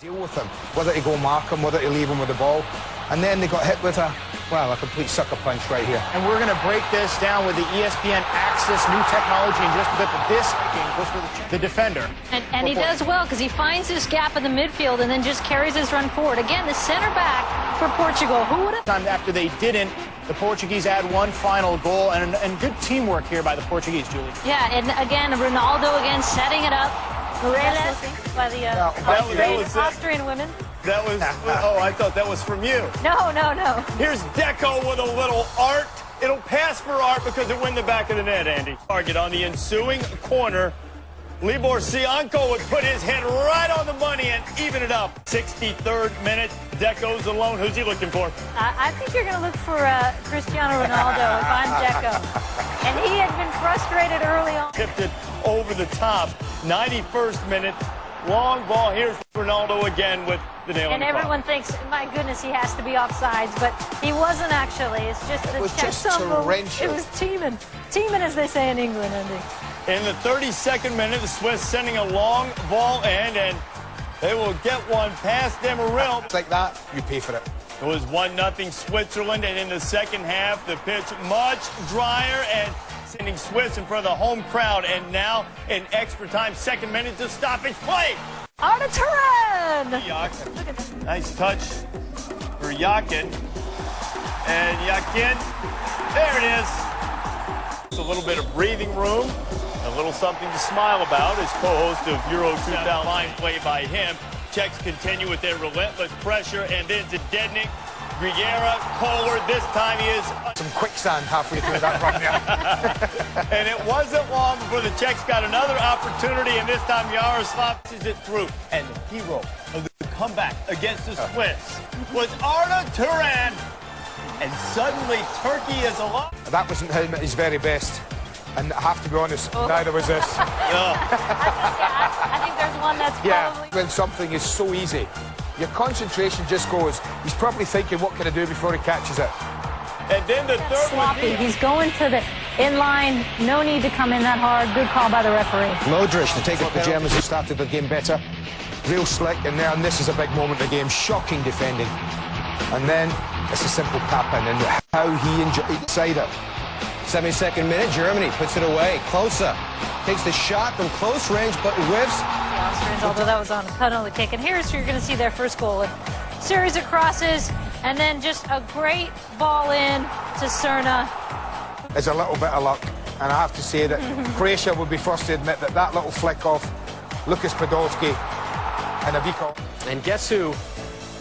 Deal with him, whether to go mark him, whether to leave him with the ball. And then they got hit with a complete sucker punch right here. And we're going to break this down with the ESPN Access new technology in just a bit, but this goes for the defender. And he does well because he finds his gap in the midfield and then just carries his run forward. Again, the center back for Portugal. Who would have... Time after they didn't, the Portuguese add one final goal, and good teamwork here by the Portuguese, Julie. Yeah, and again, Ronaldo again setting it up. Moreles by the Austrian women. That was, oh, I thought that was from you. No. Here's Deco with a little art. It'll pass for art because it went in the back of the net, Andy. Target on the ensuing corner. Libor Sianco would put his head right on the money and even it up. 63rd minute, Deco's alone. Who's he looking for? I think you're going to look for Cristiano Ronaldo if I'm Deco. And he had been frustrated early on. Tipped it over the top. 91st minute, long ball. Here's Ronaldo again with the nail in the everyone thinks, my goodness, he has to be offsides, but he wasn't actually. It's just the Czech torrential. It was teaming. Teaming, as they say in England, Andy. In the 32nd minute, the Swiss sending a long ball in, and they will get one past Demirel. It's like that, you pay for it. It was 1-0 Switzerland, and in the second half, the pitch much drier and sending Swiss in front of the home crowd. And now, in extra time, second minute to stoppage play. Arda Turan! Nice touch for Yakin. And Yakin, there it is. It's a little bit of breathing room, a little something to smile about as co-host of Euro 2000. Fine play by him. Czechs continue with their relentless pressure, and then to Dednik. Grigera, Kohler, this time he is... Some quicksand halfway through that run there. And it wasn't long before the Czechs got another opportunity, and this time Yaroslav sees it through. And the hero of the comeback against the Swiss was Arda Turan. And suddenly Turkey is alive. That wasn't him at his very best. And I have to be honest, neither was this. I think there's one that's probably... When something is so easy, your concentration just goes, he's probably thinking, what can I do before he catches it? And then the third sloppy. He's going to the in-line, no need to come in that hard. Good call by the referee. Modric to take up the Germans who started the game better. Real slick, and this is a big moment in the game. Shocking defending. And then it's a simple tap-in, and how he inside it. 72nd minute, Germany puts it away. Klose takes the shot from close range, but whiffs. The Austrians, although that was on a penalty kick. And here's where you're going to see their first goal. A series of crosses, and then just a great ball in to Cerna. It's a little bit of luck, and I have to say that Croatia would be first to admit that that little flick off Lucas Podolski and Aviko. And guess who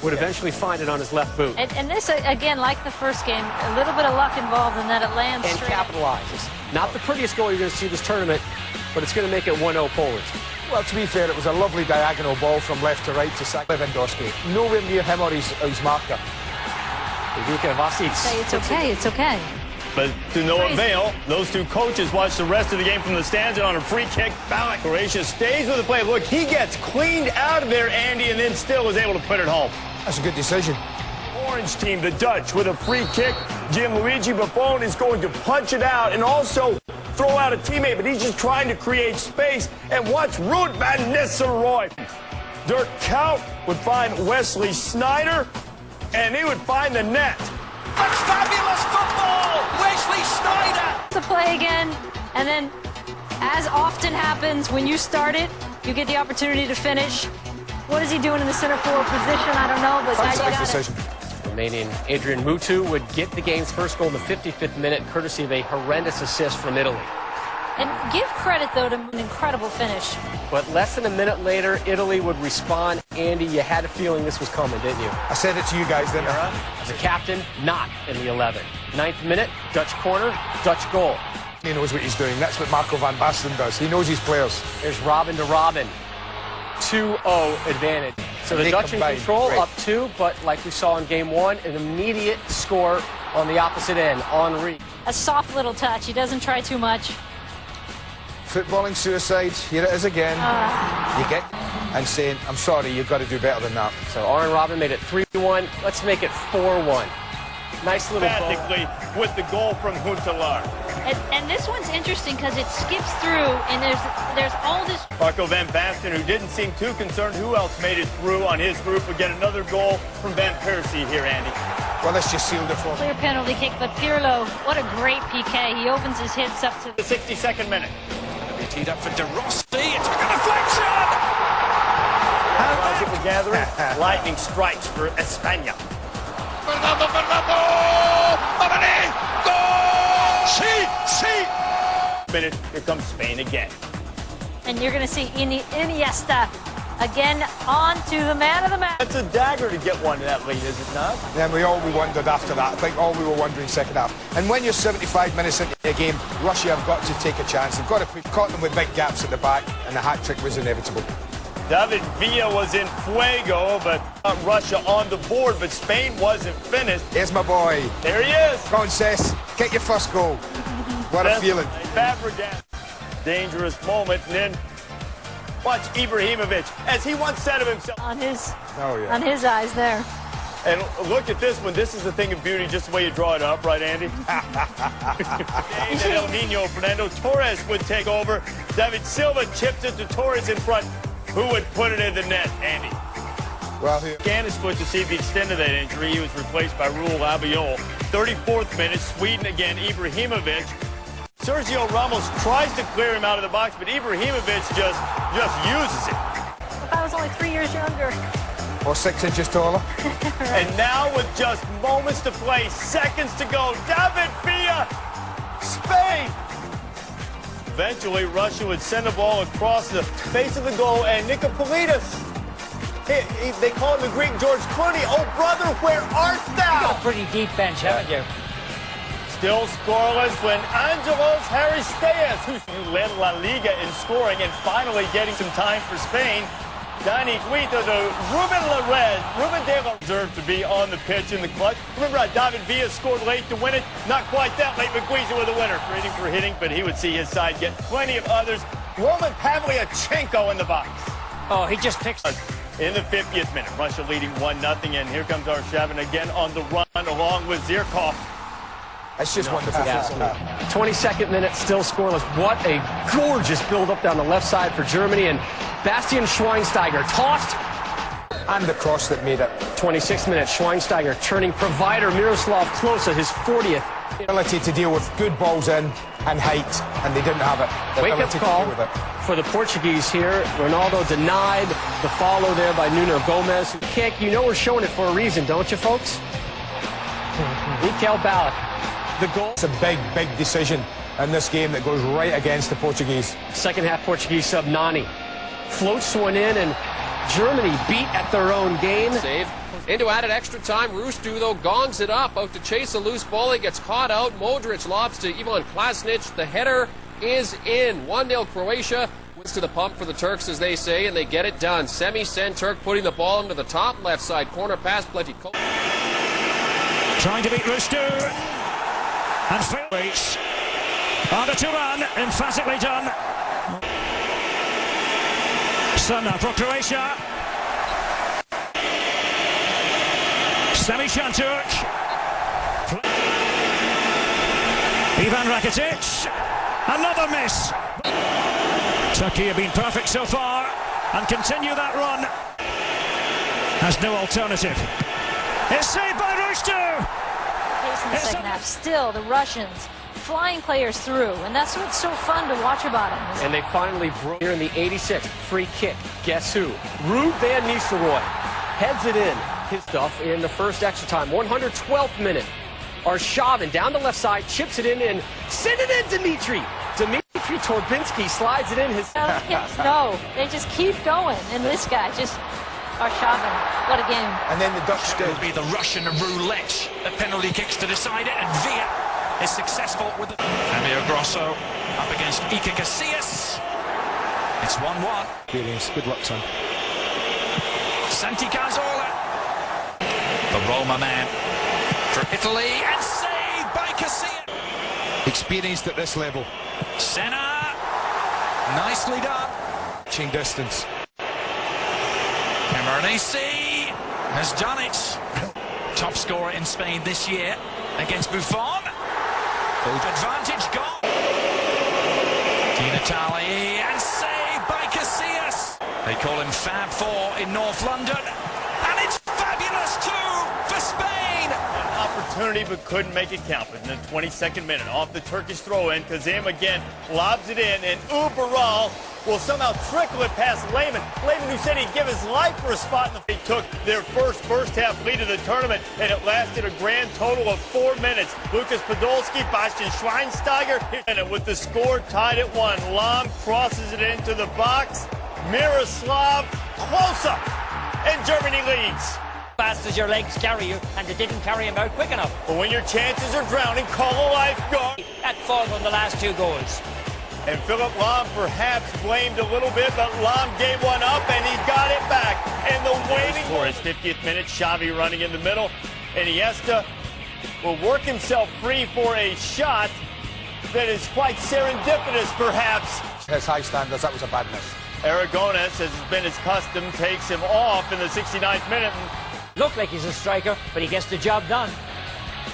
would eventually find it on his left boot. And this, again, like the first game, a little bit of luck involved in that it lands and straight. Capitalizes. Not the prettiest goal you're going to see this tournament, but it's going to make it 1-0 Poland. Well, to be fair, it was a lovely diagonal ball from left to right to Lewandowski. Nowhere near him or his marker. It's okay, it's okay. But to no avail, those two coaches watch the rest of the game from the stands, and on a free kick, Croatia stays with the play. Look, he gets cleaned out of there, Andy, and then still is able to put it home. That's a good decision. Orange team, the Dutch, with a free kick. Gianluigi Buffon is going to punch it out and also throw out a teammate, but he's just trying to create space. And watch Ruud van Nistelrooy. Dirk Kuyt would find Wesley Sneijder, and he would find the net. That's fabulous football! Wesley Sneijder! To play again, and then, as often happens, when you start it, you get the opportunity to finish. What is he doing in the center forward position? I don't know, but fantastic decision. Romanian Adrian Mutu would get the game's first goal in the 55th minute, courtesy of a horrendous assist from Italy. And give credit, though, to an incredible finish. But less than a minute later, Italy would respond. Andy, you had a feeling this was coming, didn't you? I said it to you guys, didn't I? As a captain, not in the 11th. 9th minute, Dutch corner, Dutch goal. He knows what he's doing. That's what Marco van Basten does. He knows his players. There's Robben to Robben. 2-0 advantage. So the Dutch in control, up 2, but like we saw in game 1, an immediate score on the opposite end, Henry. A soft little touch. He doesn't try too much. Footballing suicide, here it is again. You get and saying, I'm sorry, you've got to do better than that. So Arjen Robben made it 3-1. Let's make it 4-1. Nice little goal. With the goal from Huntelaar. And this one's interesting because it skips through, and there's all this. Marco Van Basten, who didn't seem too concerned who else made it through on his group, would get another goal from Van Persie here, Andy. Well, this just sealed it for him. Clear penalty kick, but Pirlo, what a great PK. He opens his hips up to the 62nd minute. Be teed up for De Rossi. It's a deflection! As it was gathering, lightning strikes for España. Fernando! Minute, here comes Spain again. And you're going to see Iniesta again on to the man of the match. It's a dagger to get one that lead, is it not? Then we wondered after that. I think all we were wondering second half. And when you're 75 minutes into a game, Russia have got to take a chance. They've got to caught them with big gaps at the back, and the hat-trick was inevitable. David Villa was in fuego, but Russia on the board, but Spain wasn't finished. Here's my boy. There he is. Go on, Cess. Get your first goal. What a feeling. Fabregas. Dangerous moment, and then watch Ibrahimovic, as he once said of himself. On his eyes there. And look at this one. This is the thing of beauty, just the way you draw it up, right, Andy? El Nino, Fernando Torres would take over. David Silva chips it to Torres in front. Who would put it in the net, Andy? Well, here. Scanned his foot to see the extent of that injury. He was replaced by Raul Albiol. 34th minute, Sweden again, Ibrahimovic. Sergio Ramos tries to clear him out of the box, but Ibrahimovic just uses it. If I was only 3 years younger. Or 6 inches taller. And now with just moments to play, seconds to go, David Villa, Spain. Eventually, Russia would send the ball across the face of the goal, and Nicopolitas, they call him the Greek George Clooney. Oh, brother, where art thou? You got a pretty deep bench, haven't you? Still scoreless when Angelos Aristeas, who led La Liga in scoring and finally getting some time for Spain. Dani Guita to Ruben de la deserved to be on the pitch in the clutch. Remember, David Villa scored late to win it. Not quite that late, but Guita with a winner. Rating for hitting, but he would see his side get plenty of others. Roman Pavlyuchenko in the box. Oh, he just picks. In the 50th minute, Russia leading 1-0, and here comes Arshavin again on the run along with Zirkov. It's just wonderful. 22nd minute, still scoreless. What a gorgeous build-up down the left side for Germany, and Bastian Schweinsteiger tossed. And the cross that made it. 26th minute, Schweinsteiger turning provider Miroslav Klose, his 40th. Ability to deal with good balls in and height, and they didn't have it. Wake-up call for the Portuguese here. Ronaldo denied the follow there by Nuno Gomez. Kick, you know we're showing it for a reason, don't you, folks? Mikel Ballack. The goal. It's a big, big decision in this game that goes right against the Portuguese. Second half Portuguese sub Nani floats one in, and Germany beat at their own game. Save. Into added extra time. Rustu, though, gongs it up. Out to chase a loose ball. He gets caught out. Modric lobs to Ivan Klasnic. The header is in. 1-0 Croatia. Wins to the pump for the Turks, as they say, and they get it done. Semi-Sen Turk putting the ball into the top left side corner pass. Plenty. Trying to beat Rustu. And Felix. Harder to run. Emphatically done. Sunna for Croatia. Semi-Sen Turk. Ivan Rakitic. Another miss. Turkey have been perfect so far and continue that run. Has no alternative. It's saved by Rustu. In the second half, still the Russians flying players through, and that's what's so fun to watch about them. And they finally broke here in the 86th. Free kick. Guess who? Ruud van Nistelrooy heads it in. His stuff in the first extra time. 112th minute. Arshavin down the left side, chips it in, and send it in, Dimitri Torbinsky slides it in. No, they just keep going, and this guy just Arshavin. What a game. And then the Dutch will be the Russian roulette. The penalty kicks to decide it, and Villa is successful with the Fabio Grosso up against Iker Casillas. It's 1-1. Good luck, son. Santi Cazorla, the Roma man for Italy, and saved by Casillas. Experienced at this level. Senna, nicely done. Reaching distance. Camoranesi has done it. Top scorer in Spain this year against Buffon. Advantage gone. Di Natale and saved by Casillas. They call him Fab 4 in North London. And it's fabulous too for Spain. An opportunity but couldn't make it count. But in the 22nd minute, off the Turkish throw-in, Kazim again lobs it in, and Uberal will somehow trickle it past Lehman. Lehman, who said he'd give his life for a spot in the... They took their first-half lead of the tournament, and it lasted a grand total of 4 minutes. Lucas Podolski, Bastian Schweinsteiger, and with the score tied at 1. Lahm crosses it into the box. Miroslav, close up, and Germany leads. Fast as your legs carry you, and they didn't carry him out quick enough. But when your chances are drowning, call a lifeguard. At fault on the last 2 goals. And Philip Lahm perhaps blamed a little bit, but Lahm gave one up, and he got it back. And the waiting for his 50th minute, Xavi running in the middle. And Iniesta will work himself free for a shot that is quite serendipitous, perhaps. His high standards, that was a bad miss. Aragones, as has been his custom, takes him off in the 69th minute. Looked like he's a striker, but he gets the job done.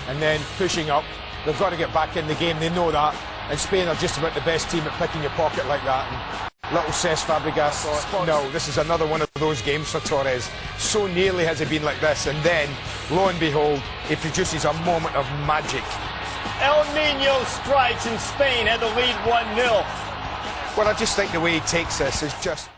And then pushing up. They've got to get back in the game, they know that. And Spain are just about the best team at picking your pocket like that. And little Cesc Fabregas, no, this is another one of those games for Torres. So nearly has it been like this, and then, lo and behold, he produces a moment of magic. El Nino strikes, and Spain had the lead 1-0. Well, I just think the way he takes this is just...